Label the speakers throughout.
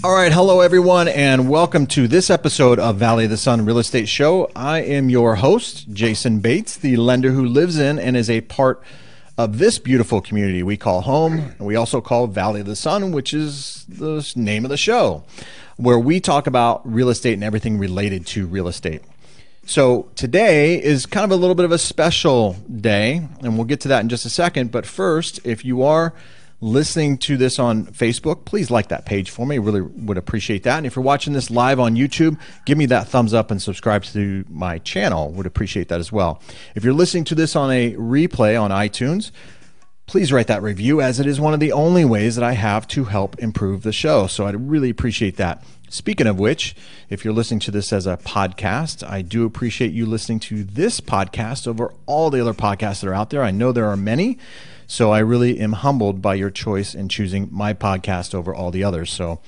Speaker 1: All right, hello everyone, and welcome to this episode of Valley of the Sun Real Estate Show. I am your host, Jayson Bates, the lender who lives in and is a part of this beautiful community we call home, and we also call Valley of the Sun, which is the name of the show, where we talk about real estate and everything related to real estate. So today is kind of a little bit of a special day, and we'll get to that in just a second. But first, if you are listening to this on Facebook, please like that page for me. Really would appreciate that. And if you're watching this live on YouTube, give me that thumbs up and subscribe to my channel. Would appreciate that as well. If you're listening to this on a replay on iTunes, please write that review, as it is one of the only ways that I have to help improve the show. So I'd really appreciate that. Speaking of which, if you're listening to this as a podcast, I do appreciate you listening to this podcast over all the other podcasts that are out there. I know there are many. So I really am humbled by your choice in choosing my podcast over all the others. So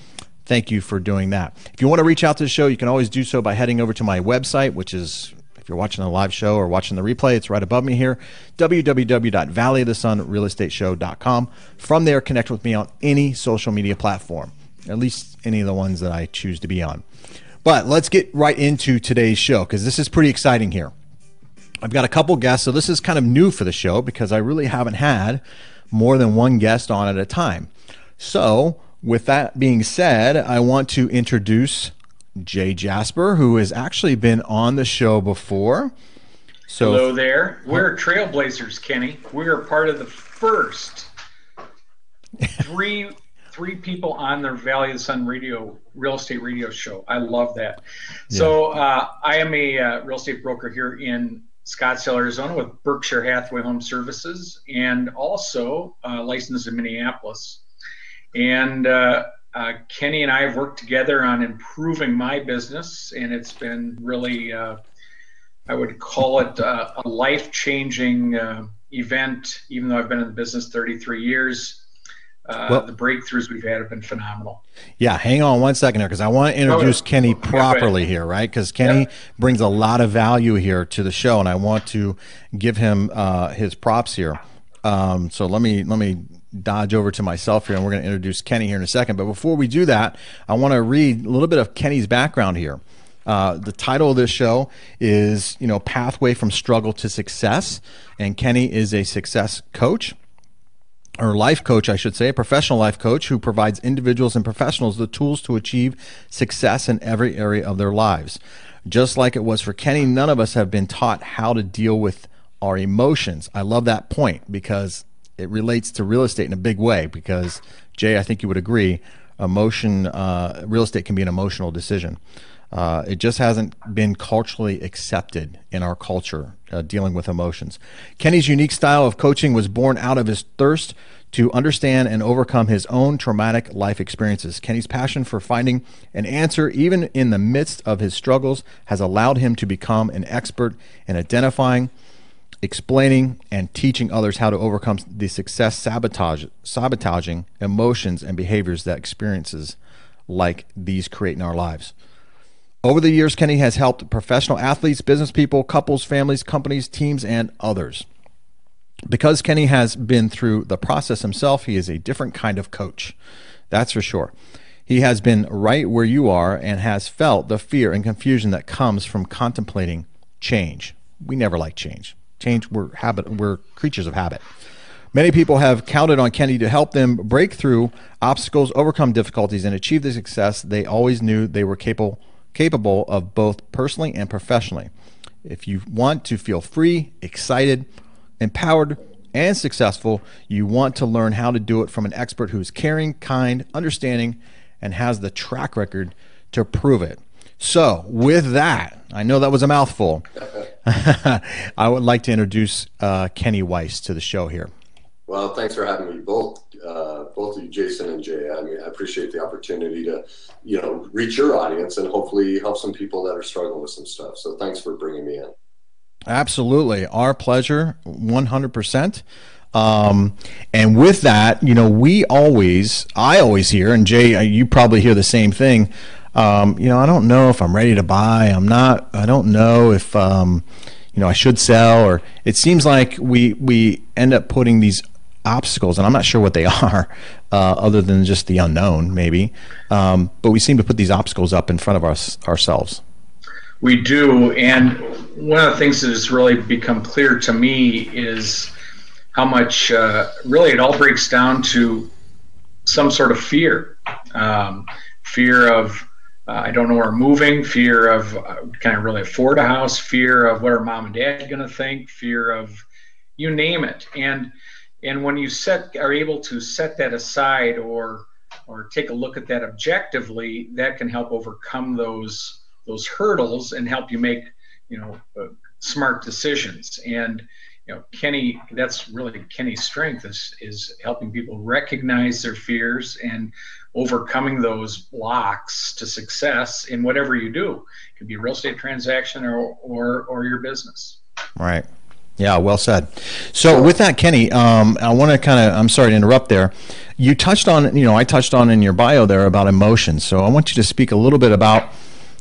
Speaker 1: thank you for doing that. If you want to reach out to the show, you can always do so by heading over to my website, which is, if you're watching the live show or watching the replay, it's right above me here, www.valleyofthesunrealestateshow.com. From there, connect with me on any social media platform, at least any of the ones that I choose to be on. But let's get right into today's show, because this is pretty exciting here. I've got a couple guests, so this is kind of new for the show because I really haven't had more than one guest on at a time. So with that being said, I want to introduce Jasper, who has actually been on the show before. So
Speaker 2: hello there. We're trailblazers, Kenny. We are part of the first three people on their Valley of the Sun real estate radio show. I love that. Yeah. So I am a real estate broker here in Scottsdale, Arizona, with Berkshire Hathaway Home Services, and also licensed in Minneapolis. And Kenny and I have worked together on improving my business, and it's been really, I would call it a life-changing event, even though I've been in the business 33 years. The breakthroughs we've had have been phenomenal.
Speaker 1: Yeah, hang on one second there, because I want to introduce Kenny properly here, right? Because Kenny brings a lot of value here to the show, and I want to give him his props here. So let me dodge over to myself here, and we're going to introduce Kenny here in a second. But before we do that, I want to read a little bit of Kenny's background here. The title of this show is, Pathway from Struggle to Success, and Kenny is a success coach, or life coach, I should say, a professional life coach who provides individuals and professionals the tools to achieve success in every area of their lives. Just like it was for Kenny, none of us have been taught how to deal with our emotions. I love that point because it relates to real estate in a big way, because Jay, I think you would agree, real estate can be an emotional decision. It just hasn't been culturally accepted in our culture, dealing with emotions. Kenny's unique style of coaching was born out of his thirst to understand and overcome his own traumatic life experiences. Kenny's passion for finding an answer, even in the midst of his struggles, has allowed him to become an expert in identifying, explaining, and teaching others how to overcome the success sabotaging emotions and behaviors that experiences like these create in our lives. Over the years, Kenny has helped professional athletes, business people, couples, families, companies, teams, and others. Because Kenny has been through the process himself, he is a different kind of coach. That's for sure. He has been right where you are and has felt the fear and confusion that comes from contemplating change. We never like change. We're creatures of habit. Many people have counted on Kenny to help them break through obstacles, overcome difficulties, and achieve the success they always knew they were capable of, both personally and professionally. If you want to feel free, excited, empowered, and successful, you want to learn how to do it from an expert who's caring, kind, understanding, and has the track record to prove it. So with that, I know that was a mouthful. I would like to introduce Kenny Weiss to the show here.
Speaker 3: Well, thanks for having me, both of you, Jayson and Jay. I mean, I appreciate the opportunity to, reach your audience and hopefully help some people that are struggling with some stuff. So thanks for bringing me in.
Speaker 1: Absolutely. Our pleasure, 100%. And with that, I always hear, and Jay, you probably hear the same thing. I don't know if I'm ready to buy. I don't know if, I should sell, or it seems like we end up putting these obstacles, and I'm not sure what they are, other than just the unknown, maybe. But we seem to put these obstacles up in front of ourselves.
Speaker 2: We do, and one of the things that has really become clear to me is how much really it all breaks down to some sort of fear. Fear of I don't know where I'm moving, fear of can I really afford a house, fear of what are mom and dad going to think, fear of you name it. And when you are able to set that aside or take a look at that objectively, that can help overcome those hurdles and help you make smart decisions. And Kenny, that's really Kenny's strength is helping people recognize their fears and overcoming those blocks to success in whatever you do. It could be a real estate transaction or your business.
Speaker 1: Right. Yeah, well said. So with that, Kenny, I want to I'm sorry to interrupt there. You touched on, I touched on in your bio there about emotions. So I want you to speak a little bit about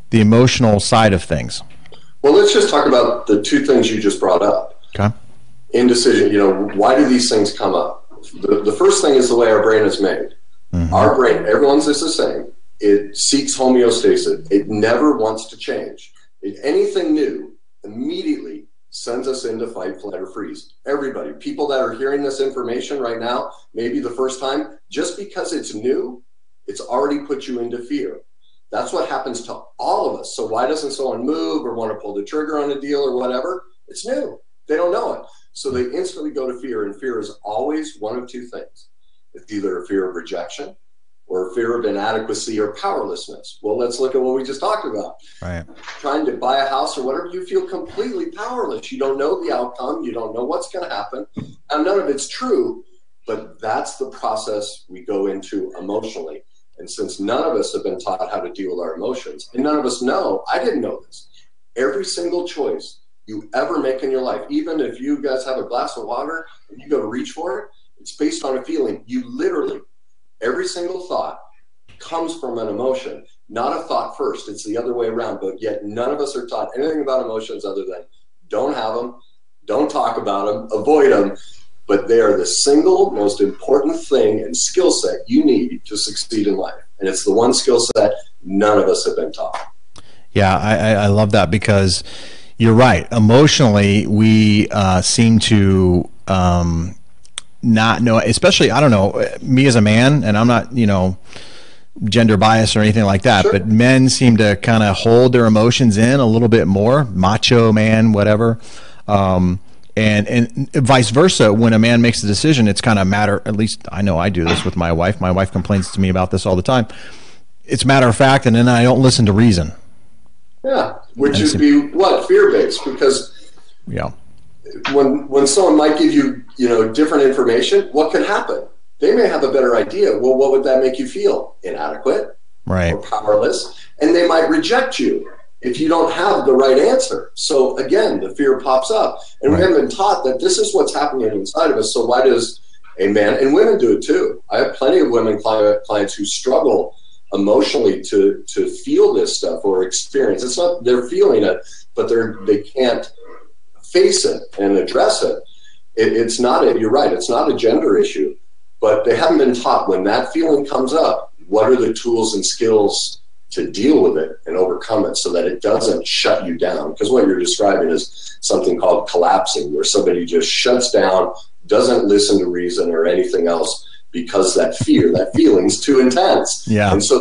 Speaker 1: the emotional side of things.
Speaker 3: Well, let's just talk about the two things you just brought up.
Speaker 1: Okay.
Speaker 3: Indecision, why do these things come up? The first thing is the way our brain is made. Mm-hmm. Our brain, everyone's is the same. It seeks homeostasis. It never wants to change. Anything new immediately sends us into fight, flight, or freeze. Everybody, people that are hearing this information right now, maybe the first time, just because it's new, it's already put you into fear. That's what happens to all of us. So why doesn't someone move or want to pull the trigger on a deal or whatever? It's new. They don't know it. So they instantly go to fear, and fear is always one of two things. It's either a fear of rejection or a fear of inadequacy or powerlessness. Well, let's look at what we just talked about.
Speaker 1: Right.
Speaker 3: Trying to buy a house or whatever, you feel completely powerless. You don't know the outcome. You don't know what's going to happen. And none of it's true, but that's the process we go into emotionally. And since none of us have been taught how to deal with our emotions, and none of us know, I didn't know this, every single choice you ever make in your life, even if you guys have a glass of water and you go to reach for it, it's based on a feeling. You literally, every single thought comes from an emotion, not a thought first. It's the other way around, but yet none of us are taught anything about emotions other than don't have them, don't talk about them, avoid them, but they are the single most important thing and skill set you need to succeed in life. And it's the one skill set none of us have been taught.
Speaker 1: Yeah, I love that because you're right. Emotionally, we seem to not know, especially, I don't know, me as a man, and I'm not, gender bias or anything like that, sure, but men seem to kind of hold their emotions in a little bit more, macho man, whatever. And vice versa, when a man makes a decision, it's kind of matter, at least I know I do this with my wife. My wife complains to me about this all the time. It's matter of fact, and then I don't listen to reason.
Speaker 3: Yeah, which would be what? Fear-based, because when someone might give you, different information, what could happen? They may have a better idea. Well, what would that make you feel? Inadequate,
Speaker 1: right,
Speaker 3: or powerless, and they might reject you if you don't have the right answer. So again, the fear pops up, and right, we haven't been taught that this is what's happening inside of us. So why does a man, and women do it too? I have plenty of women clients who struggle emotionally to feel this stuff or experience. It's not they're feeling it, but they can't face it and address it. It's not you're right, it's not a gender issue, but they haven't been taught when that feeling comes up, what are the tools and skills to deal with it and overcome it so that it doesn't shut you down. Because what you're describing is something called collapsing, where somebody just shuts down, doesn't listen to reason or anything else, because that feeling's too intense.
Speaker 1: Yeah.
Speaker 3: And so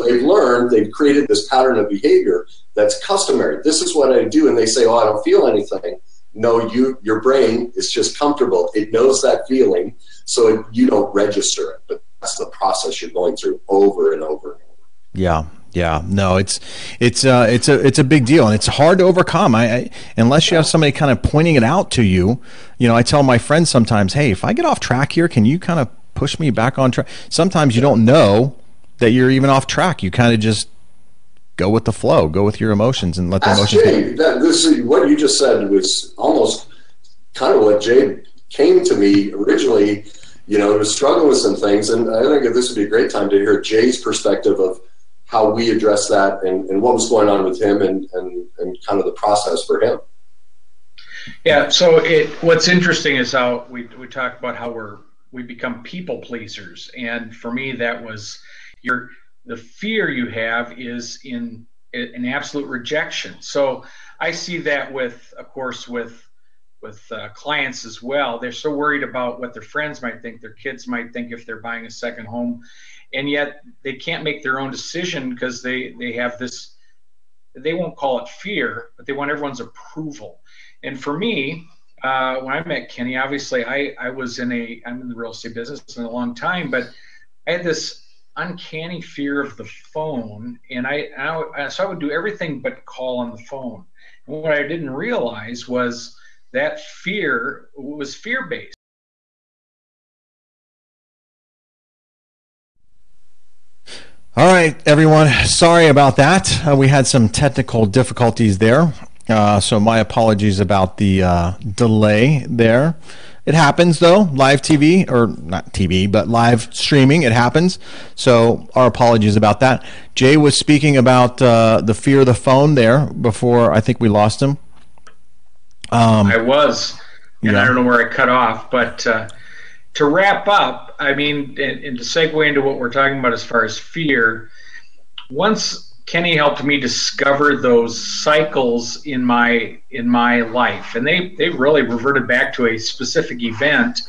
Speaker 3: they've created this pattern of behavior that's customary. This is what I do. And they say, oh, I don't feel anything. No, your brain is just comfortable. It knows that feeling, so you don't register it. But that's the process you're going through over and over and over.
Speaker 1: Yeah. Yeah, no, it's a big deal, and it's hard to overcome. Unless you have somebody kind of pointing it out to you. I tell my friends sometimes, hey, if I get off track here, can you kind of push me back on track? Sometimes you don't know that you're even off track. You kind of just go with the flow, go with your emotions, and let the emotions.
Speaker 3: Jay, what you just said was almost kind of what Jay came to me originally. Was struggling with some things, and I think this would be a great time to hear Jay's perspective of how we address that and what was going on with him and kind of the process for him.
Speaker 2: Yeah, so what's interesting is how we talk about how we're we become people pleasers. And for me, that was the fear you have is in an absolute rejection. So I see that with, of course, with clients as well. They're so worried about what their friends might think, their kids might think if they're buying a second home, and yet they can't make their own decision because they have this, they won't call it fear, but they want everyone's approval. And for me, when I met Kenny, obviously I'm in the real estate business in a long time, but I had this uncanny fear of the phone, and so I would do everything but call on the phone. And what I didn't realize was that fear was fear-based.
Speaker 1: All right, everyone. Sorry about that. We had some technical difficulties there. So my apologies about the delay there. It happens, though. Live TV, or not TV, but live streaming, it happens. So our apologies about that. Jay was speaking about the fear of the phone there before I think we lost him.
Speaker 2: I was, and I don't know where I cut off, but to wrap up, I mean, and to segue into what we're talking about as far as fear, once Kenny helped me discover those cycles in my life, and they really reverted back to a specific event,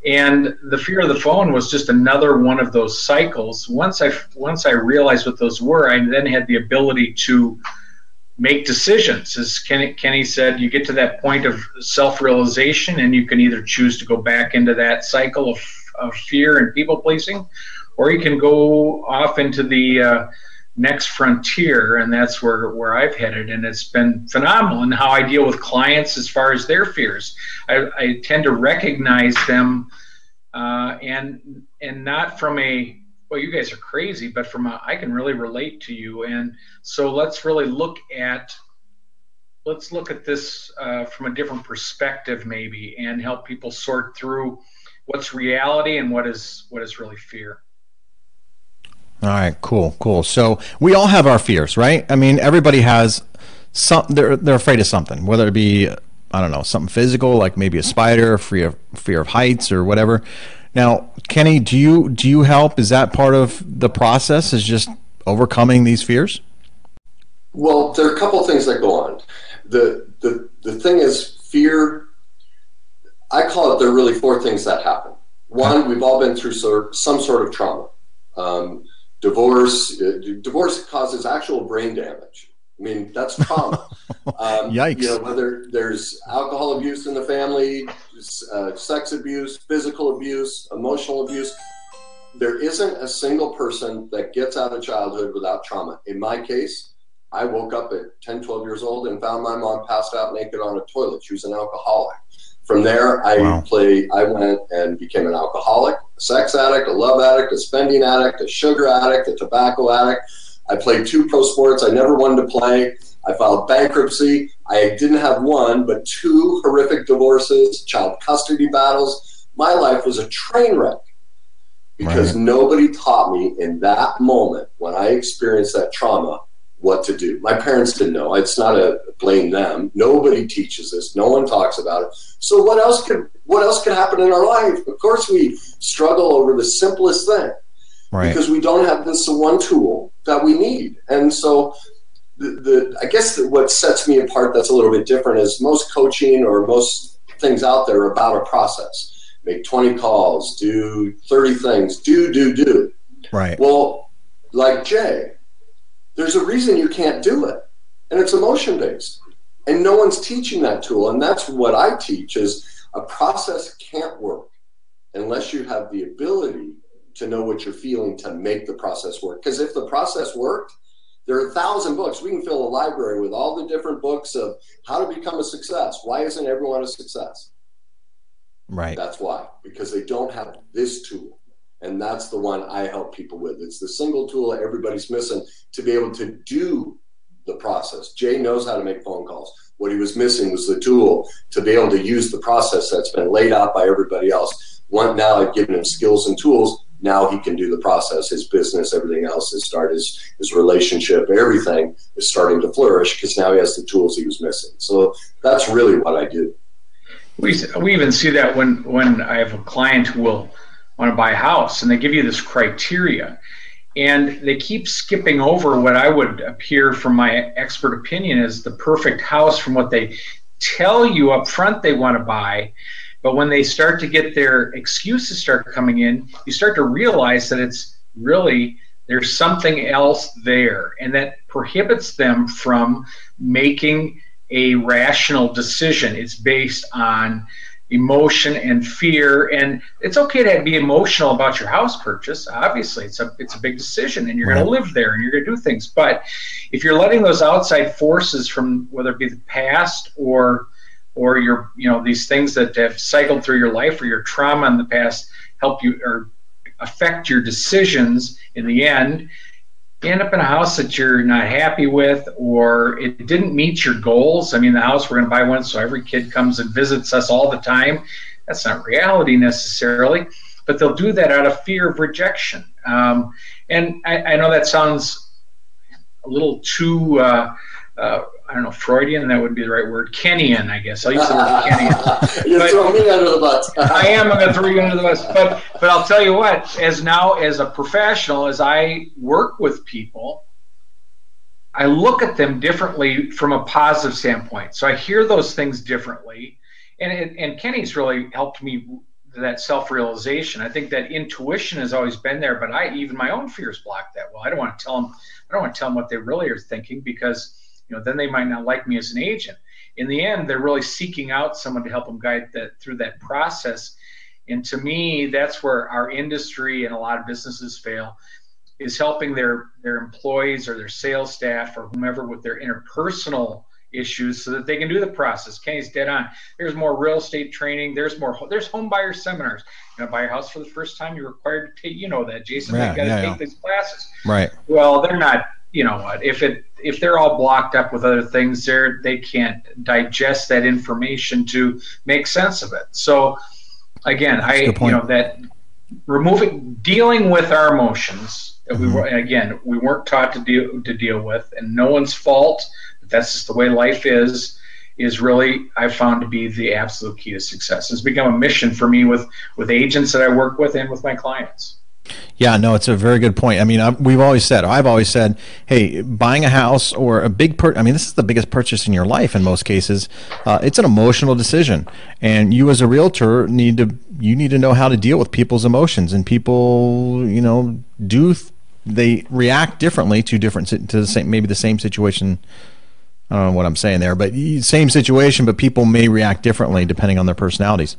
Speaker 2: and the fear of the phone was just another one of those cycles. Once I realized what those were, I then had the ability to make decisions. As Kenny said, you get to that point of self-realization, and you can either choose to go back into that cycle of fear and people-pleasing, or you can go off into the next frontier, and that's where I've headed. And it's been phenomenal in how I deal with clients as far as their fears. I tend to recognize them and not from a, well, you guys are crazy, but from a, I can really relate to you. And so let's really look at this from a different perspective maybe, and help people sort through what's reality and what is really fear.
Speaker 1: All right, cool. So we all have our fears, right? I mean, everybody has some, they're afraid of something, whether it be, I don't know, something physical, like maybe a spider, fear of heights or whatever. Now, Kenny, do you help? Is that part of the process, is just overcoming these fears?
Speaker 3: Well, there are a couple of things that go on. The thing is, fear, I call it, there are really four things that happen. One, we've all been through some sort of trauma. Divorce causes actual brain damage. I mean, that's trauma.
Speaker 1: Yikes.
Speaker 3: You know, whether there's alcohol abuse in the family, sex abuse, physical abuse, emotional abuse, there isn't a single person that gets out of childhood without trauma. In my case, I woke up at 10, 12 years old and found my mom passed out naked on a toilet. She was an alcoholic. From there, I went and became an alcoholic, a sex addict, a love addict, a spending addict, a sugar addict, a tobacco addict. I played 2 pro sports I never wanted to play. I filed bankruptcy. I didn't have one, but 2 horrific divorces, child custody battles. My life was a train wreck because nobody taught me in that moment when I experienced that trauma what to do. My parents didn't know. It's not a blame them. Nobody teaches this. No one talks about it. So what else could happen in our life? Of course we struggle over the simplest thing. Right. Because we don't have this one tool that we need. And so I guess what sets me apart that's a little bit different is most coaching or most things out there are about a process. Make 20 calls, do 30 things, do. Right. Well, like Jay, there's a reason you can't do it, and it's emotion-based. And no one's teaching that tool, and that's what I teach, is a process can't work unless you have the ability to know what you're feeling to make the process work. Because if the process worked, there are 1,000 books. We can fill a library with all the different books of how to become a success. Why isn't everyone a success? Right. That's why, because they don't have this tool. And that's the one I help people with. It's the single tool everybody's missing to be able to do the process. Jay knows how to make phone calls. What he was missing was the tool to be able to use the process that's been laid out by everybody else. Now I've given him skills and tools. Now he can do the process. His business, everything else, his relationship, everything is starting to flourish because now he has the tools he was missing. So that's really what I do.
Speaker 2: We even see that when I have a client who will want to buy a house, and they give you this criteria, and they keep skipping over what I would appear from my expert opinion is the perfect house from what they tell you up front they want to buy. But when they start to get their excuses start coming in, you start to realize that it's really, there's something else there, and that prohibits them from making a rational decision. It's based on emotion and fear, and it's okay to be emotional about your house purchase. Obviously, it's a big decision, and you're going to live there, and you're going to do things. But if you're letting those outside forces, from whether it be the past or your, these things that have cycled through your life or your trauma in the past, help you or affect your decisions in the end, you end up in a house that you're not happy with, or it didn't meet your goals. I mean, the house, we're going to buy one so every kid comes and visits us all the time. That's not reality necessarily, but they'll do that out of fear of rejection. And I know that sounds a little too, I don't know, Freudian, that would be the right word. Kenyan, I guess. I'll use the word Kenyan.
Speaker 3: You're throwing me under the bus.
Speaker 2: I am. I'm going to throw you under the bus. But I'll tell you what, as a professional, as I work with people, I look at them differently from a positive standpoint. So I hear those things differently. And Kenny's really helped me with that self-realization. I think that intuition has always been there, but even my own fears block that. Well, I don't want to tell them what they really are thinking, because then they might not like me as an agent. In the end, they're really seeking out someone to help them guide through that process. And to me, that's where our industry and a lot of businesses fail, is helping their employees or their sales staff or whomever with their interpersonal issues so that they can do the process. Kenny's dead on. There's more real estate training. There's home buyer seminars. Buy a house for the first time, you're required to take, that, Jason, you've got to take these classes.
Speaker 1: Right.
Speaker 2: Well, they're not. You know what? If they're all blocked up with other things, they can't digest that information to make sense of it. So, again, that dealing with our emotions that we weren't taught to deal with, and no one's fault. But that's just the way life is really, I've found to be the absolute key to success. It's become a mission for me with agents that I work with and with my clients.
Speaker 1: Yeah, no, it's a very good point. I mean, I've always said, hey, buying a house or a big this is the biggest purchase in your life in most cases. It's an emotional decision, and you as a realtor need to know how to deal with people's emotions. And people, they react differently to the same situation. I don't know what I'm saying there, but same situation, but people may react differently depending on their personalities.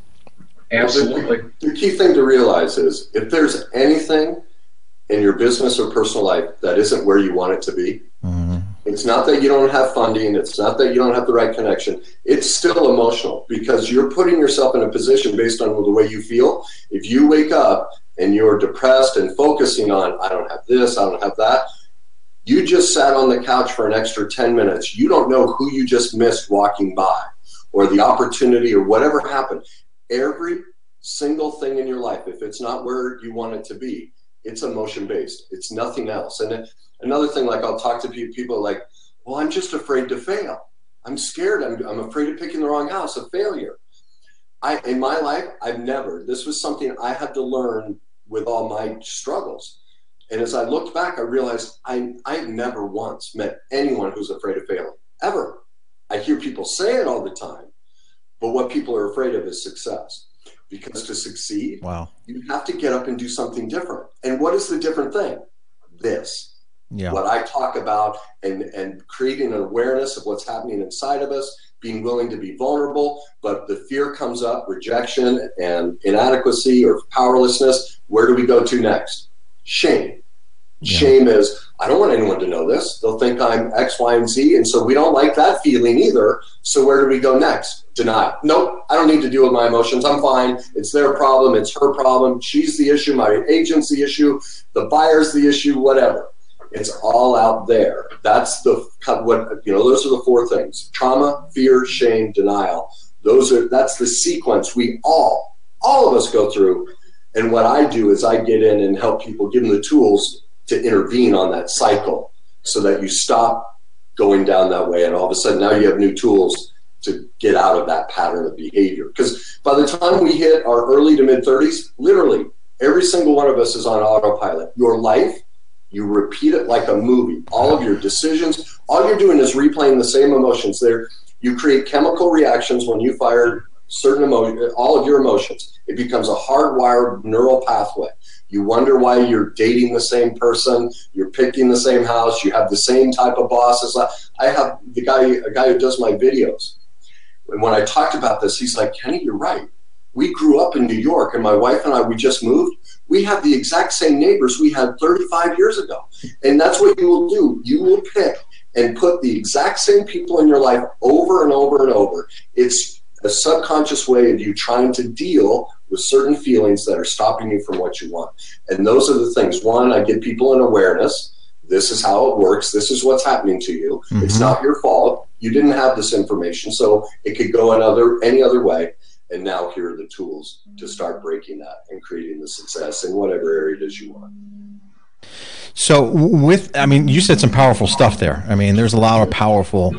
Speaker 2: Absolutely.
Speaker 3: The key thing to realize is, if there's anything in your business or personal life that isn't where you want it to be, it's not that you don't have funding, it's not that you don't have the right connection, it's still emotional, because you're putting yourself in a position based on the way you feel. If you wake up and you're depressed and focusing on, I don't have this, I don't have that, you just sat on the couch for an extra 10 minutes. You don't know who you just missed walking by, or the opportunity, or whatever happened. Every single thing in your life, if it's not where you want it to be, it's emotion-based. It's nothing else. And another thing, like, I'll talk to people like, well, I'm just afraid to fail. I'm scared. I'm afraid of picking the wrong house, a failure. In my life, this was something I had to learn with all my struggles. And as I looked back, I realized I've never once met anyone who's afraid of failing, ever. I hear people say it all the time. But what people are afraid of is success. Because to succeed, you have to get up and do something different. And what is the different thing? This. Yeah. What I talk about, and creating an awareness of what's happening inside of us, being willing to be vulnerable, but the fear comes up, rejection and inadequacy or powerlessness. Where do we go to next? Shame. Yeah. Shame is, I don't want anyone to know this. They'll think I'm X, Y, and Z. And so we don't like that feeling either. So where do we go next? Denial. Nope, I don't need to deal with my emotions. I'm fine. It's their problem. It's her problem. She's the issue. My agent's the issue. The buyer's the issue, whatever. It's all out there. That's those are the four things: trauma, fear, shame, denial. That's the sequence we all of us go through. And what I do is I get in and help people, give them the tools to intervene on that cycle, so that you stop going down that way, and all of a sudden now you have new tools to get out of that pattern of behavior. Because by the time we hit our early to mid 30s, literally every single one of us is on autopilot. Your life, you repeat it like a movie. All of your decisions, all you're doing is replaying the same emotions there. You create chemical reactions when you fire certain emotion, all of your emotions. It becomes a hardwired neural pathway. You wonder why you're dating the same person, you're picking the same house, you have the same type of bosses. I have a guy who does my videos. And when I talked about this, he's like, Kenny, you're right. We grew up in New York, and my wife and I, we just moved. We have the exact same neighbors we had 35 years ago. And that's what you will do. You will pick and put the exact same people in your life over and over and over. It's a subconscious way of you trying to deal with certain feelings that are stopping you from what you want. And those are the things. One, I give people an awareness. This is how it works. This is what's happening to you. Mm-hmm. It's not your fault. You didn't have this information, so it could go any other way. And now here are the tools to start breaking that and creating the success in whatever area it is you want.
Speaker 1: So you said some powerful stuff there. I mean, there's a lot of powerful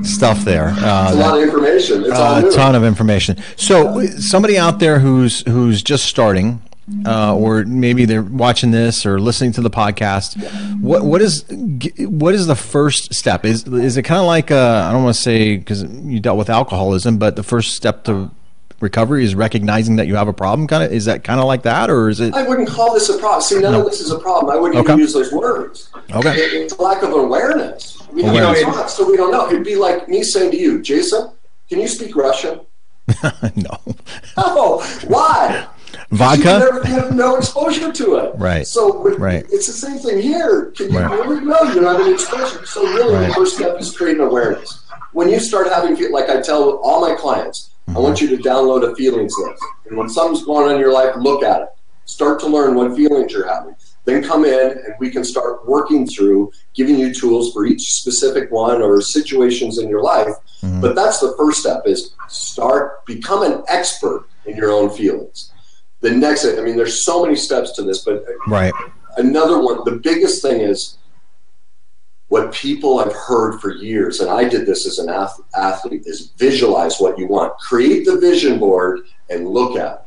Speaker 1: stuff there.
Speaker 3: It's a lot of information. It's all
Speaker 1: a ton of information. So somebody out there who's just starting, or maybe they're watching this or listening to the podcast, what is the first step? Is it kind of like I don't want to say, because you dealt with alcoholism, but the first step to recovery is recognizing that you have a problem? Is that kind of like that, or is it?
Speaker 3: I wouldn't call this a problem. See, none of this is a problem. I wouldn't even use those words.
Speaker 1: Okay.
Speaker 3: It's a lack of awareness. We have so we don't know. It'd be like me saying to you, Jason, can you speak Russian?
Speaker 1: No.
Speaker 3: Oh, why?
Speaker 1: Vodka?
Speaker 3: You have no exposure to it.
Speaker 1: Right.
Speaker 3: So it's the same thing here. Can you really know you don't have any exposure? So really the first step is creating awareness. When you start having, like I tell all my clients, I want you to download a feelings list. And when something's going on in your life, look at it. Start to learn what feelings you're having. Then come in and we can start working through giving you tools for each specific one or situations in your life. Mm-hmm. But that's the first step, is become an expert in your own feelings. The next, there's so many steps to this, but another one, the biggest thing is what people have heard for years, and I did this as an athlete, is visualize what you want. Create the vision board and look at it.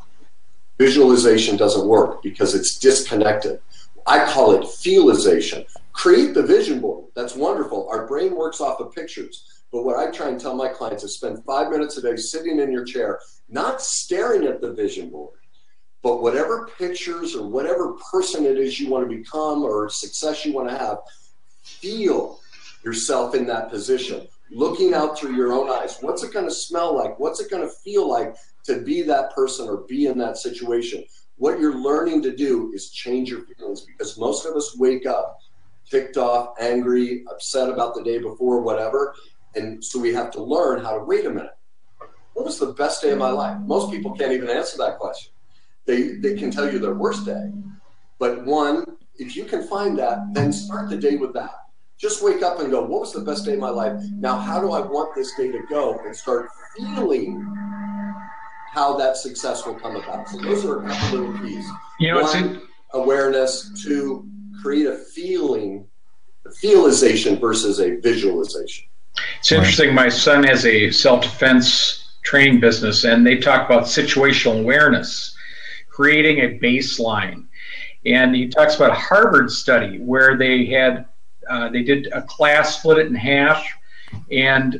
Speaker 3: Visualization doesn't work because it's disconnected. I call it feelization. Create the vision board. That's wonderful. Our brain works off of pictures. But what I try and tell my clients is spend 5 minutes a day sitting in your chair, not staring at the vision board, but whatever pictures or whatever person it is you want to become or success you want to have, feel yourself in that position, looking out through your own eyes. What's it going to smell like? What's it going to feel like to be that person or be in that situation? What you're learning to do is change your feelings, because most of us wake up ticked off, angry, upset about the day before, whatever. And so we have to learn how to, wait a minute, what was the best day of my life? Most people can't even answer that question. They can tell you their worst day. But one, if you can find that, then start the day with that. Just wake up and go, what was the best day of my life? Now, how do I want this day to go? And start feeling how that success will come about. So those are a couple little keys. One, awareness. Two, create a feeling, a feelization versus a visualization.
Speaker 2: It's interesting. My son has a self-defense training business, and they talk about situational awareness, creating a baseline. And he talks about a Harvard study where they did a class, split it in half, and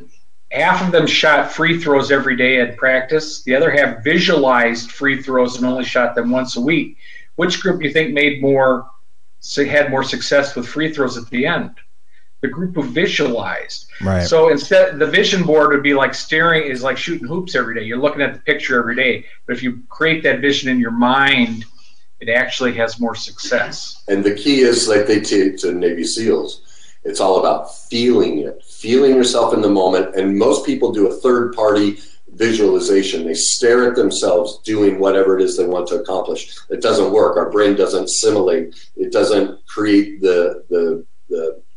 Speaker 2: half of them shot free throws every day at practice. The other half visualized free throws and only shot them once a week. Which group do you think had more success with free throws at the end? The group who visualized. Right. So instead, the vision board would be like shooting hoops every day. You're looking at the picture every day. But if you create that vision in your mind, it actually has more success.
Speaker 3: And the key is, like they teach in Navy SEALs, it's all about feeling it, feeling yourself in the moment. And most people do a third-party visualization. They stare at themselves doing whatever it is they want to accomplish. It doesn't work. Our brain doesn't assimilate. It doesn't create the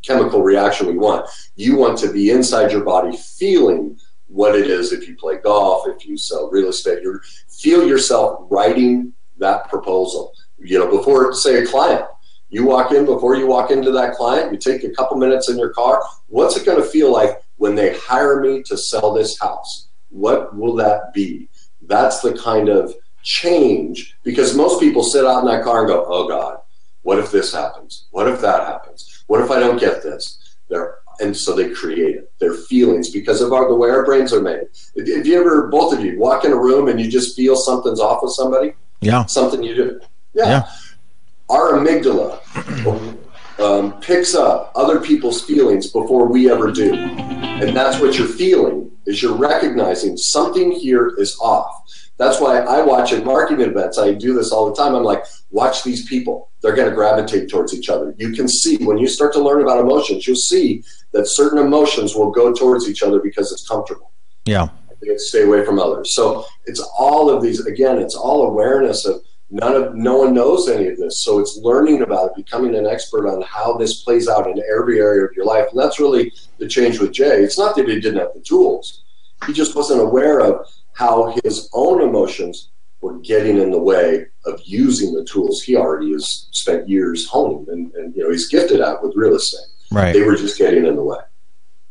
Speaker 3: chemical reaction we want. You want to be inside your body feeling what it is. If you play golf, if you sell real estate, you feel yourself writing that proposal. Before, say, a client, before you walk into that client, you take a couple minutes in your car. What's it going to feel like when they hire me to sell this house? What will that be? That's the kind of change, because most people sit out in that car and go, oh God, what if this happens? What if that happens? What if I don't get this? And so they create it, their feelings, because of the way our brains are made. If you ever, both of you, walk in a room and you just feel something's off with somebody?
Speaker 1: Yeah.
Speaker 3: Something you do. Yeah. Our amygdala picks up other people's feelings before we ever do. And that's what you're feeling, is you're recognizing something here is off. That's why I watch at marketing events. I do this all the time. I'm like, watch these people. They're going to gravitate towards each other. You can see, when you start to learn about emotions, you'll see that certain emotions will go towards each other because it's comfortable.
Speaker 1: Yeah.
Speaker 3: They stay away from others. So it's all of these, again, it's all awareness of no one knows any of this. So it's learning about it, becoming an expert on how this plays out in every area of your life. And that's really the change with Jay. It's not that he didn't have the tools. He just wasn't aware of how his own emotions were getting in the way of using the tools he already has spent years honing and he's gifted at with real estate.
Speaker 1: Right.
Speaker 3: They were just getting in the way.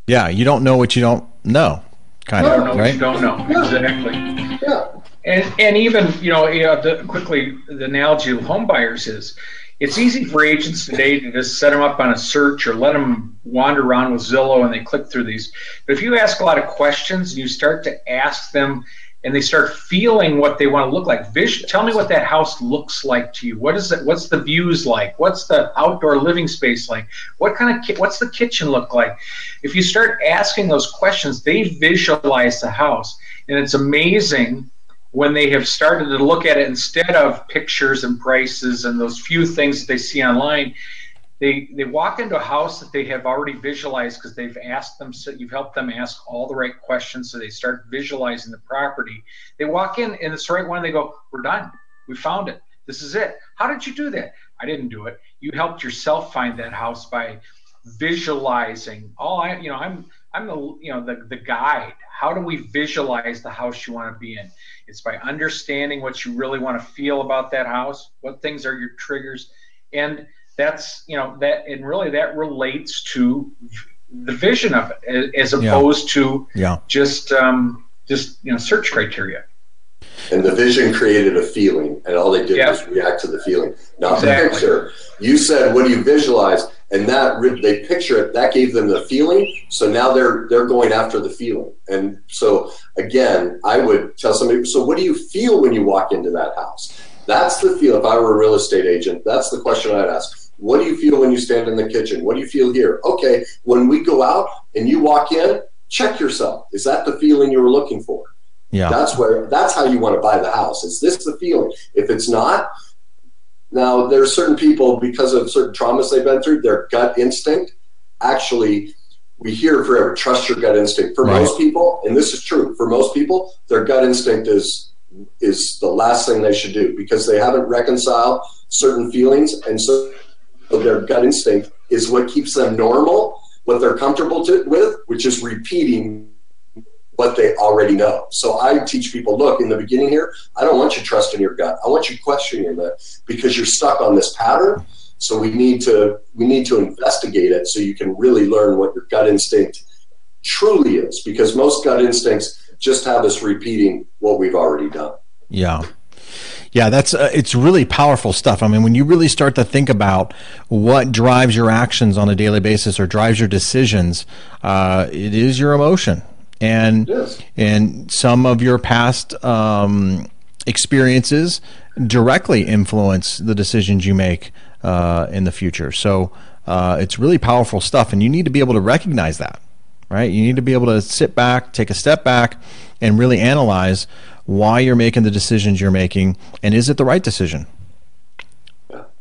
Speaker 1: Yeah, you don't know what you don't know, kind of, right?
Speaker 2: What you don't know, exactly.
Speaker 3: Yeah.
Speaker 2: And even, quickly, the analogy of home buyers is, it's easy for agents today to just set them up on a search or let them wander around with Zillow and they click through these. But if you ask a lot of questions and you start to ask them and they start feeling what they want to look like, tell me what that house looks like to you. What is it? What's the views like? What's the outdoor living space like? What's the kitchen look like? If you start asking those questions, they visualize the house. And it's amazing when they have started to look at it instead of pictures and prices and those few things that they see online. They walk into a house that they have already visualized because they've asked them, so you've helped them ask all the right questions, so they start visualizing the property. They walk in and it's the right one, they go, we're done. We found it. This is it. How did you do that? I didn't do it. You helped yourself find that house by visualizing. I'm the guide. How do we visualize the house you want to be in? It's by understanding what you really want to feel about that house, what things are your triggers, and that's that relates to the vision of it, as opposed to just search criteria.
Speaker 3: And the vision created a feeling, and all they did was react to the feeling, not the picture. You said, what do you visualize? And they picture it, that gave them the feeling, so now they're going after the feeling. And so, again, I would tell somebody, so what do you feel when you walk into that house? That's the feel. If I were a real estate agent, that's the question I'd ask. What do you feel when you stand in the kitchen? What do you feel here? Okay, when we go out and you walk in, check yourself. Is that the feeling you were looking for?
Speaker 1: Yeah.
Speaker 3: That's how you want to buy the house. Is this the feeling? If it's not, now there's certain people, because of certain traumas they've been through, their gut instinct, actually, we hear forever, trust your gut instinct. For most people, and this is true, for most people, their gut instinct is the last thing they should do, because they haven't reconciled certain feelings, and so their gut instinct is what keeps them normal, what they're comfortable with, which is repeating what they already know. So I teach people, look, in the beginning here, I don't want you trusting your gut. I want you questioning it, because you're stuck on this pattern. So we need to investigate it so you can really learn what your gut instinct truly is, because most gut instincts just have us repeating what we've already done.
Speaker 1: Yeah. Yeah, it's really powerful stuff. I mean, when you really start to think about what drives your actions on a daily basis or drives your decisions, it is your emotion. And some of your past experiences directly influence the decisions you make in the future. So it's really powerful stuff, and you need to be able to recognize that, right? You need to be able to sit back, take a step back, and really analyze why you're making the decisions you're making, and is it the right decision?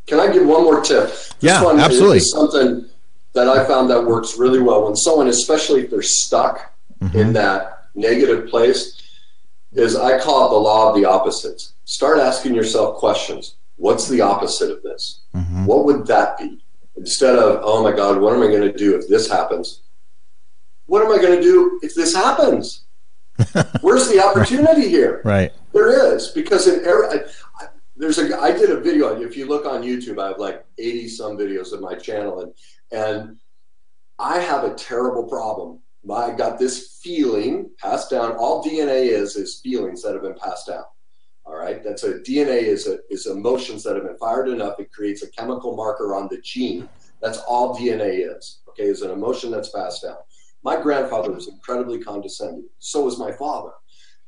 Speaker 3: Can I give one more tip?
Speaker 1: This one absolutely.
Speaker 3: Is something that I found that works really well when someone, especially if they're stuck in that negative place, is I call it the law of the opposites. Start asking yourself questions. What's the opposite of this? What would that be? Instead of, oh my God, what am I going to do if this happens? What am I going to do if this happens? Where's the opportunity here?
Speaker 1: Right.
Speaker 3: There is, because I did a video. If you look on YouTube, I have like 80 some videos of my channel, and I have a terrible problem I got this feeling passed down. All DNA is feelings that have been passed down. All right. That's a DNA is emotions that have been fired enough. It creates a chemical marker on the gene. That's all DNA is. Okay. Is an emotion that's passed down. My grandfather was incredibly condescending. So was my father.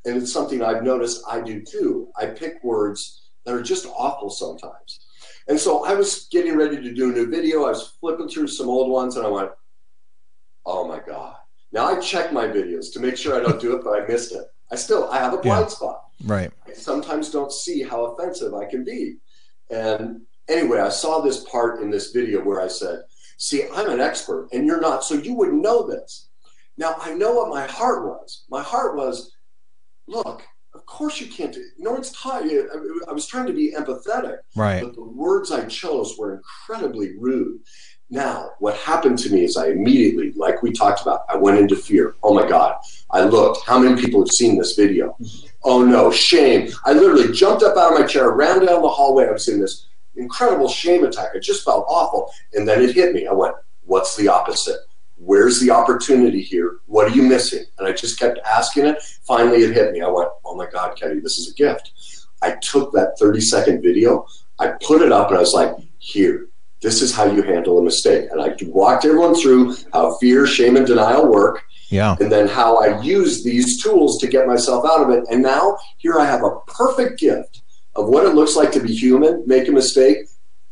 Speaker 3: And it's something I've noticed I do too. I pick words that are just awful sometimes. And so I was getting ready to do a new video. I was flipping through some old ones and I went, oh my God. Now I check my videos to make sure I don't do it, but I missed it. I have a blind spot.
Speaker 1: Right.
Speaker 3: I sometimes don't see how offensive I can be. And anyway, I saw this part in this video where I said, see, I'm an expert and you're not, so you wouldn't know this. Now I know what my heart was. My heart was, look, of course you can't do it. No one's taught you. I was trying to be empathetic.
Speaker 1: Right.
Speaker 3: But the words I chose were incredibly rude. Now, what happened to me is I immediately, like we talked about, I went into fear. Oh my God. I looked. How many people have seen this video? Oh no, shame. I literally jumped up out of my chair, ran down the hallway. I was in this incredible shame attack. I just felt awful. And then it hit me. I went, what's the opposite? Where's the opportunity here? What are you missing? And I just kept asking it. Finally, it hit me. I went, oh my God, Kenny, this is a gift. I took that 30-second video. I put it up and I was like, here, this is how you handle a mistake. And I walked everyone through how fear, shame, and denial work.
Speaker 1: Yeah.
Speaker 3: And then how I use these tools to get myself out of it. And now here I have a perfect gift of what it looks like to be human, make a mistake.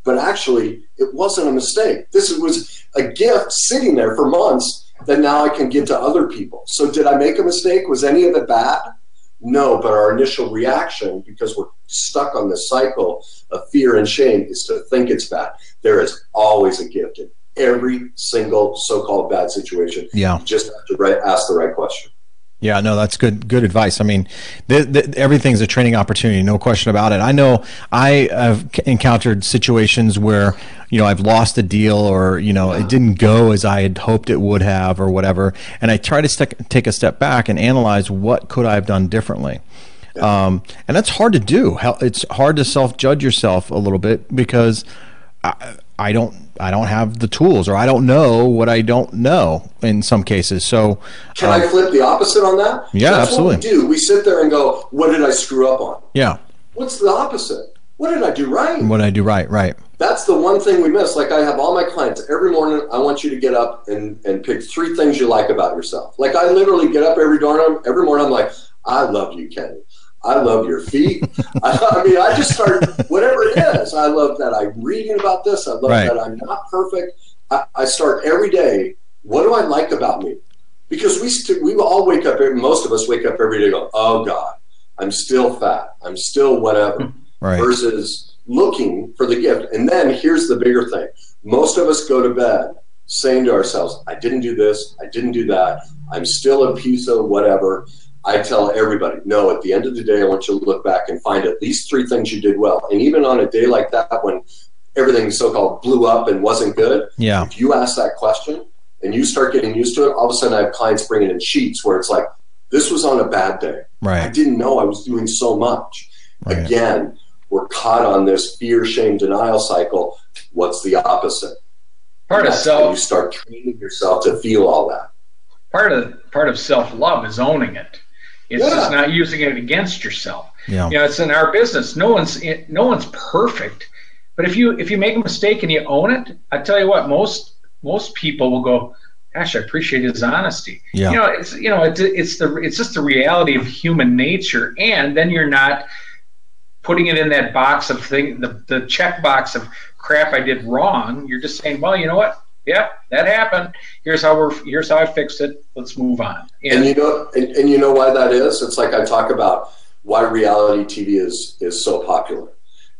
Speaker 3: But actually, it wasn't a mistake. This was a gift sitting there for months that now I can give to other people. So did I make a mistake? Was any of it bad? No, but our initial reaction, because we're stuck on this cycle of fear and shame, is to think it's bad. There is always a gift in every single so-called bad situation.
Speaker 1: Yeah.
Speaker 3: You just have to ask the right question.
Speaker 1: Yeah, no, that's good advice. I mean, everything's a training opportunity, no question about it. I know I have encountered situations where, I've lost a deal or, it didn't go as I had hoped it would have or whatever. And I try to take a step back and analyze what could I have done differently. And that's hard to do. It's hard to self-judge yourself a little bit because I don't have the tools, or I don't know what I don't know in some cases. So
Speaker 3: can I flip the opposite on that?
Speaker 1: Yeah,
Speaker 3: that's
Speaker 1: absolutely.
Speaker 3: What we do. We sit there and go, what did I screw up on?
Speaker 1: Yeah.
Speaker 3: What's the opposite? What did I do right?
Speaker 1: What did I do right? Right.
Speaker 3: That's the one thing we miss. Like I have all my clients every morning. I want you to get up and pick 3 things you like about yourself. Like I literally get up every morning. I'm like, I love you, Kenny. I love your feet. I just start, whatever it is. I love that I'm reading about this. I love that I'm not perfect. I start every day. What do I like about me? Because we all wake up, most of us wake up every day and go, oh God, I'm still fat. I'm still whatever. Right. Versus looking for the gift. And then here's the bigger thing. Most of us go to bed saying to ourselves, I didn't do this. I didn't do that. I'm still a piece of whatever. I tell everybody, no, at the end of the day, I want you to look back and find at least 3 things you did well. And even on a day like that, when everything so-called blew up and wasn't good, if you ask that question and you start getting used to it, all of a sudden I have clients bringing in sheets where it's like, this was on a bad day. Right. I didn't know I was doing so much. Right. Again, we're caught on this fear, shame, denial cycle. What's the opposite? You start training yourself to feel all that.
Speaker 2: Part of self-love is owning it. It's just not using it against yourself. Yeah. It's in our business. No one's perfect, but if you make a mistake and you own it, I tell you what, most people will go, gosh, I appreciate his honesty. Yeah. It's just the reality of human nature, and then you're not putting it in that box of the check box of crap I did wrong. You're just saying, well, you know what? Yeah, that happened. Here's how I fixed it. Let's move on.
Speaker 3: And you know why that is? It's like I talk about why reality TV is so popular.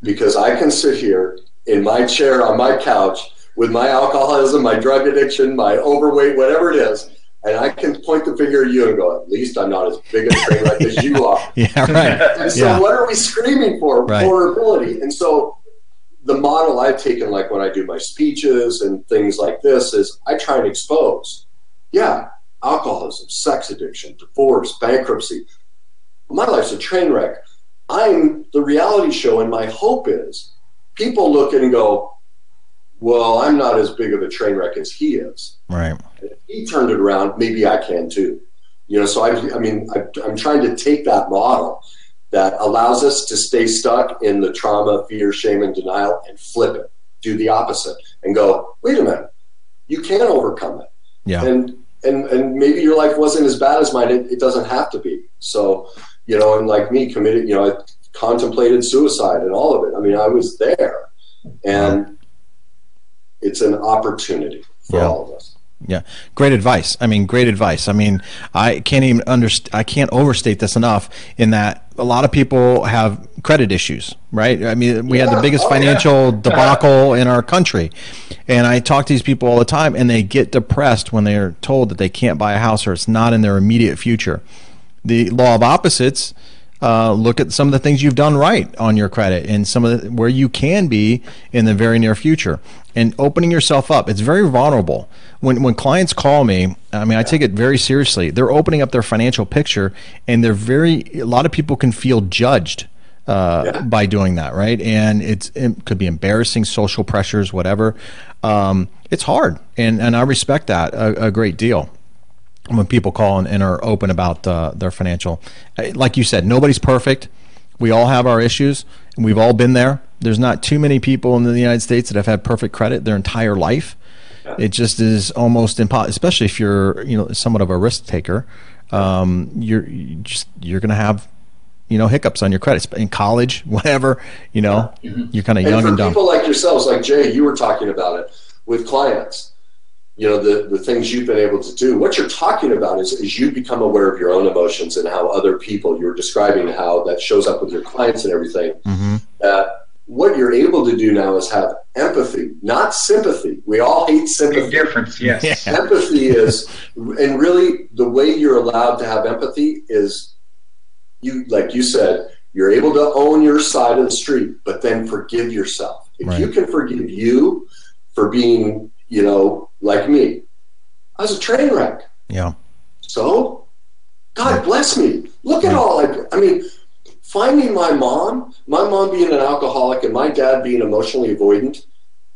Speaker 3: Because I can sit here in my chair on my couch with my alcoholism, my drug addiction, my overweight, whatever it is, and I can point the finger at you and go, at least I'm not as big a train wreck as you are.
Speaker 1: Yeah, right.
Speaker 3: And so what are we screaming for? Right. Vulnerability. And so the model I've taken, like when I do my speeches and things like this, is I try and expose, alcoholism, sex addiction, divorce, bankruptcy. My life's a train wreck. I'm the reality show, and my hope is people look at it and go, well, I'm not as big of a train wreck as he is.
Speaker 1: Right.
Speaker 3: If he turned it around, maybe I can too. So I'm trying to take that model that allows us to stay stuck in the trauma, fear, shame, and denial and flip it, do the opposite, and go, wait a minute, you can overcome it.
Speaker 1: Yeah.
Speaker 3: And maybe your life wasn't as bad as mine. It doesn't have to be. So, and like me, committed, I contemplated suicide and all of it. I mean, I was there, and it's an opportunity for all of us.
Speaker 1: Yeah. Great advice. Great advice. I can't even I can't overstate this enough in that a lot of people have credit issues, right? We had the biggest financial debacle in our country. And I talk to these people all the time, and they get depressed when they're told that they can't buy a house or it's not in their immediate future. The law of opposites, look at some of the things you've done right on your credit and some of where you can be in the very near future, and opening yourself up. It's very vulnerable. When clients call me, I take it very seriously. They're opening up their financial picture, and a lot of people can feel judged by doing that, right? And it could be embarrassing, social pressures, whatever. It's hard, and I respect that a great deal. When people call and are open about their financial, like you said, nobody's perfect. We all have our issues, and we've all been there. There's not too many people in the United States that have had perfect credit their entire life. It just is almost impossible, especially if you're somewhat of a risk taker. You're going to have hiccups on your credit in college, whatever. You're kind of young and dumb.
Speaker 3: People like yourselves, like Jay, you were talking about it with clients. The things you've been able to do. What you're talking about is you become aware of your own emotions and how other people, you were describing how that shows up with your clients and everything. What you're able to do now is have empathy, not sympathy. We all hate sympathy.
Speaker 2: Big difference, yes.
Speaker 3: Yeah. Empathy is, and really the way you're allowed to have empathy is, like you said, you're able to own your side of the street, but then forgive yourself. If you can forgive you for being, like me, I was a train wreck.
Speaker 1: Yeah.
Speaker 3: So, God bless me. Look at all, finding my mom being an alcoholic and my dad being emotionally avoidant,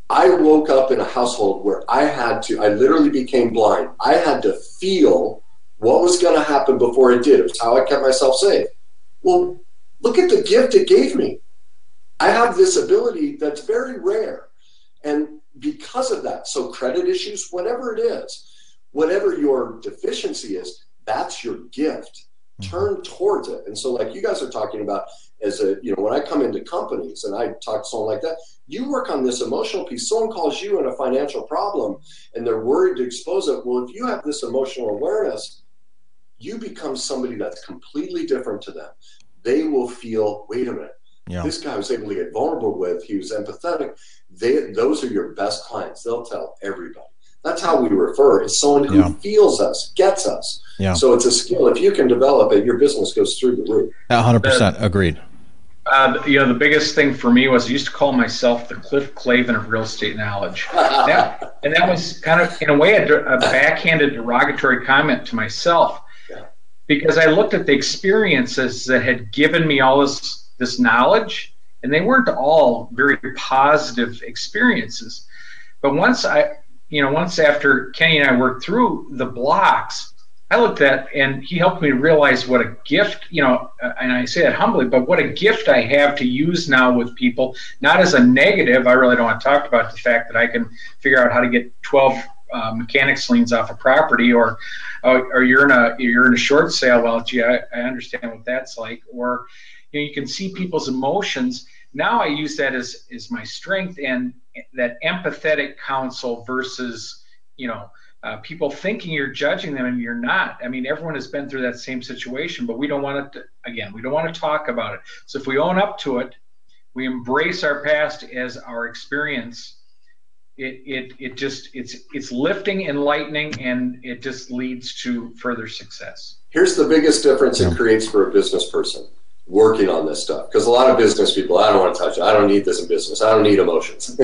Speaker 3: I woke up in a household where I literally became blind. I had to feel what was going to happen before it did. It was how I kept myself safe. Well, look at the gift it gave me. I have this ability that's very rare. And because of that, so credit issues, whatever it is, whatever your deficiency is, that's your gift. Turn towards it. And so like you guys are talking about when I come into companies and I talk to someone like that, you work on this emotional piece. Someone calls you in a financial problem and they're worried to expose it. Well, if you have this emotional awareness, you become somebody that's completely different to them. They will feel, wait a minute, this guy was able to get vulnerable with, he was empathetic. Those are your best clients. They'll tell everybody. That's how we refer, is someone who feels us, gets us. Yeah. So it's a skill. If you can develop it, your business goes through the roof.
Speaker 1: 100% agreed.
Speaker 2: The biggest thing for me was I used to call myself the Cliff Clavin of real estate knowledge. And that was kind of, in a way, a backhanded derogatory comment to myself, because I looked at the experiences that had given me all this knowledge, and they weren't all very positive experiences. But once after Kenny and I worked through the blocks, I looked at, and he helped me realize what a gift, and I say that humbly, but what a gift I have to use now with people, not as a negative. I really don't want to talk about the fact that I can figure out how to get 12 mechanics liens off a property, or you're in a short sale. Well, gee, I understand what that's like. Or you can see people's emotions. Now I use that as my strength, and that empathetic counsel versus people thinking you're judging them and you're not. I mean, everyone has been through that same situation, but we don't want to talk about it. So if we own up to it, we embrace our past as our experience, it's lifting, enlightening, and it just leads to further success.
Speaker 3: Here's the biggest difference it creates for a business person working on this stuff, because a lot of business people, I don't want to touch it. I don't need this in business. I don't need emotions,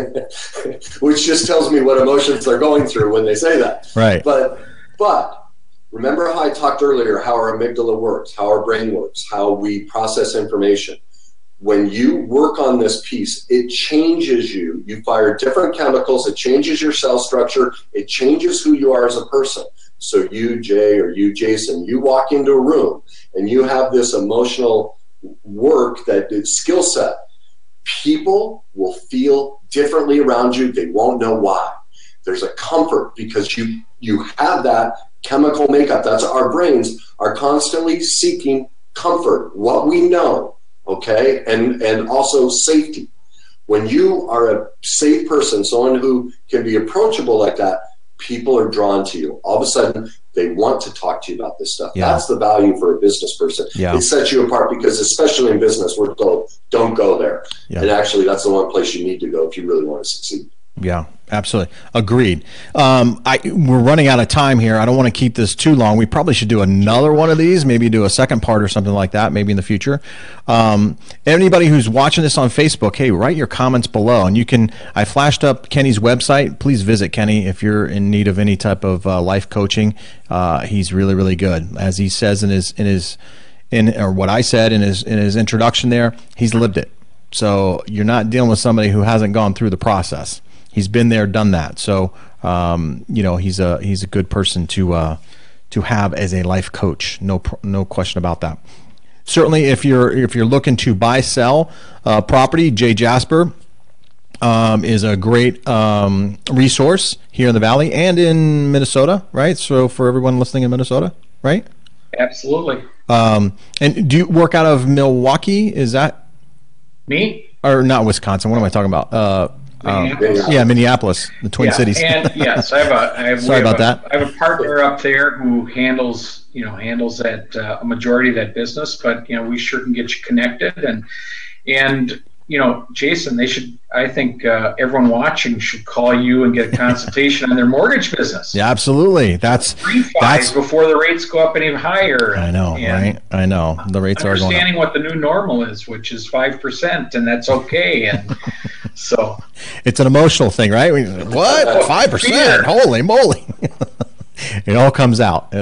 Speaker 3: which just tells me what emotions they're going through when they say that.
Speaker 1: Right.
Speaker 3: But remember how I talked earlier, how our amygdala works, how our brain works, how we process information. when you work on this piece, it changes you. You fire different chemicals. It changes your cell structure. It changes who you are as a person. So you, Jay, or you, Jason, you walk into a room and you have this emotional work, that skill set. People will feel differently around you. They won't know why. There's a comfort because you have that chemical makeup. That's our brains are constantly seeking comfort, what we know, okay, and also safety. When you are a safe person, someone who can be approachable like that, people are drawn to you. All of a sudden, they want to talk to you about this stuff. Yeah. That's the value for a business person. Yeah. It sets you apart because, especially in business, we're told, don't go there. Yeah. And actually, that's the one place you need to go if you really want to succeed.
Speaker 1: Yeah, absolutely. Agreed. We're running out of time here. I don't want to keep this too long. We probably should do another one of these, maybe do a second part or something like that, maybe in the future. Anybody who's watching this on Facebook, hey, write your comments below. And I flashed up Kenny's website. Please visit Kenny if you're in need of any type of life coaching. He's really, really good. As he says or what I said in his introduction there, he's lived it. So you're not dealing with somebody who hasn't gone through the process. He's been there, done that. So, he's a good person to have as a life coach. No question about that. Certainly, if you're looking to buy, sell property, Jasper is a great resource here in the Valley and in Minnesota, right? So for everyone listening in Minnesota, right?
Speaker 2: Absolutely.
Speaker 1: And do you work out of Milwaukee? Is that
Speaker 2: me?
Speaker 1: Or not Wisconsin? What am I talking about? Minneapolis, the Twin Cities.
Speaker 2: And yes, I have a partner up there who handles that a majority of that business, but we sure can get you connected. And Jayson, I think everyone watching should call you and get a consultation on their mortgage business.
Speaker 1: Yeah, absolutely. That's
Speaker 2: before the rates go up any higher.
Speaker 1: I know, right? I know the rates are going up.
Speaker 2: Understanding what the new normal is, which is 5%, and that's okay. And so
Speaker 1: it's an emotional thing, right? What? 5%? Holy moly! It all comes out.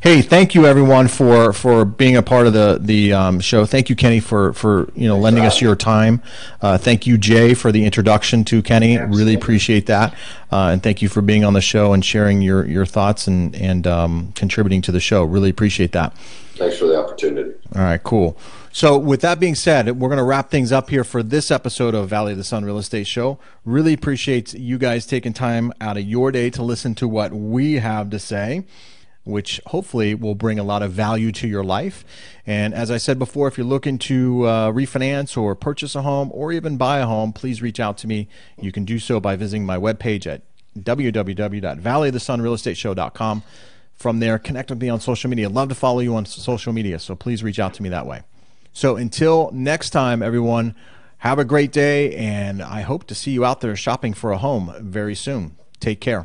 Speaker 1: Hey, thank you everyone for being a part of the show. Thank you, Kenny, for lending us your time. Thank you, Jay, for the introduction to Kenny. Absolutely. Really appreciate that. And thank you for being on the show and sharing your thoughts and contributing to the show. Really appreciate that.
Speaker 3: Thanks for the opportunity.
Speaker 1: All right, cool. So with that being said, we're going to wrap things up here for this episode of Valley of the Sun Real Estate Show. Really appreciate you guys taking time out of your day to listen to what we have to say, which hopefully will bring a lot of value to your life. And as I said before, if you're looking to refinance or purchase a home or even buy a home, please reach out to me. You can do so by visiting my webpage at www.valleyofthesunrealestateshow.com. From there, connect with me on social media. I'd love to follow you on social media, so please reach out to me that way. So until next time, everyone, have a great day, and I hope to see you out there shopping for a home very soon. Take care.